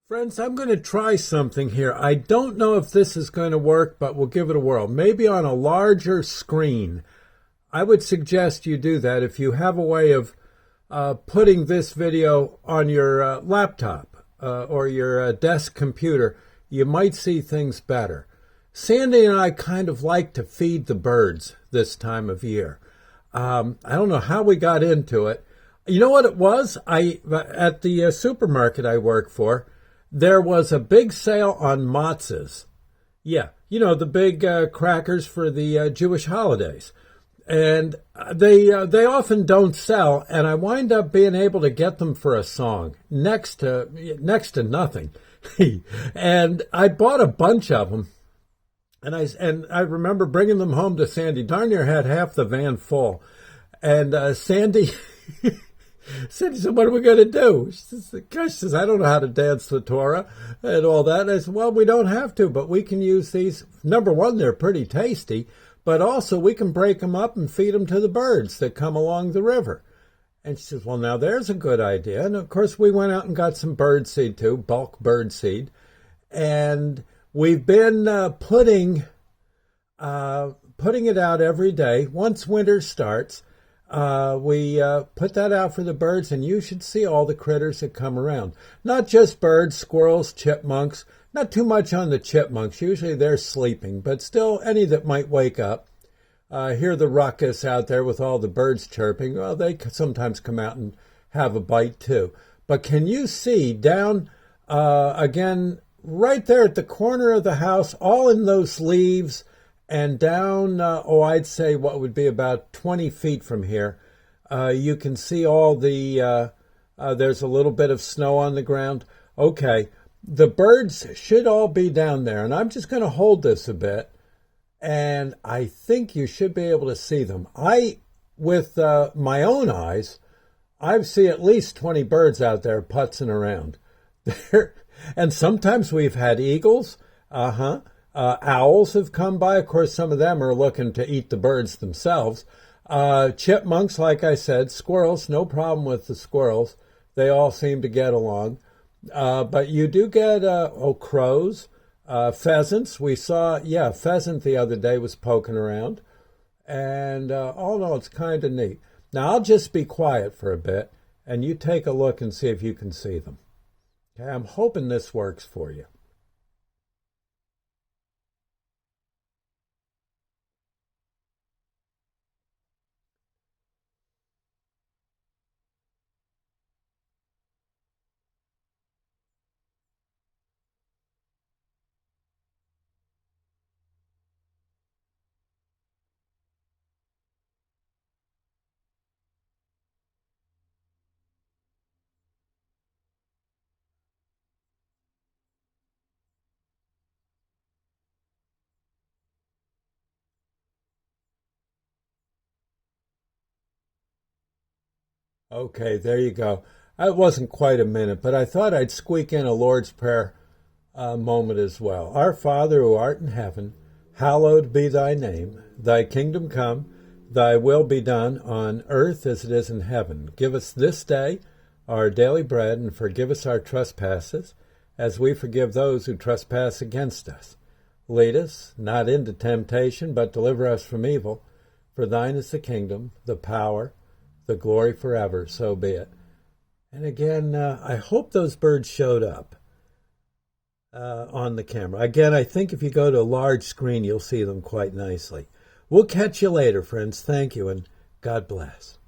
Friends, I'm going to try something here. I don't know if this is going to work, but we'll give it a whirl. Maybe on a larger screen. I would suggest you do that if you have a way of putting this video on your laptop or your desk computer. You might see things better. Sandy and I kind of like to feed the birds this time of year. I don't know how we got into it. You know what it was? At the supermarket I work for, there was a big sale on matzahs. Yeah, you know, the big crackers for the Jewish holidays. And they often don't sell, and I wind up being able to get them for a song, next to nothing. And I bought a bunch of them, and I remember bringing them home to Sandy. Darn near had half the van full. And Sandy Sandy said, "What are we going to do?" She says, "I don't know how to dance the Torah and all that." And I said, "Well, we don't have to, but we can use these. Number one, they're pretty tasty, but also we can break them up and feed them to the birds that come along the river." And she says, "Well, now there's a good idea." And of course, we went out and got some bird seed too, bulk bird seed. And we've been putting it out every day. Once winter starts, we put that out for the birds, and you should see all the critters that come around. Not just birds, squirrels, chipmunks. Not too much on the chipmunks. Usually they're sleeping, but still any that might wake up. Hear the ruckus out there with all the birds chirping. Well, they sometimes come out and have a bite too. But can you see down, again, right there at the corner of the house, all in those leaves, and down, I'd say what would be about 20 feet from here, you can see all the, there's a little bit of snow on the ground. Okay, the birds should all be down there, and I'm just going to hold this a bit, and I think you should be able to see them. With my own eyes, I see at least 20 birds out there putzing around. And sometimes we've had eagles, owls have come by. Of course, some of them are looking to eat the birds themselves. Chipmunks, like I said, squirrels, no problem with the squirrels. They all seem to get along. But you do get crows, pheasants. We saw, pheasant the other day was poking around. And all in all, it's kind of neat. Now, I'll just be quiet for a bit, and you take a look and see if you can see them. Okay, I'm hoping this works for you. Okay, there you go. It wasn't quite a minute, but I thought I'd squeak in a Lord's Prayer moment as well. Our Father who art in heaven, hallowed be thy name. Thy kingdom come, thy will be done on earth as it is in heaven. Give us this day our daily bread, and forgive us our trespasses, as we forgive those who trespass against us. Lead us not into temptation, but deliver us from evil. For thine is the kingdom, the power, the glory forever, so be it. And again, I hope those birds showed up on the camera. Again, I think if you go to a large screen, you'll see them quite nicely. We'll catch you later, friends. Thank you, and God bless.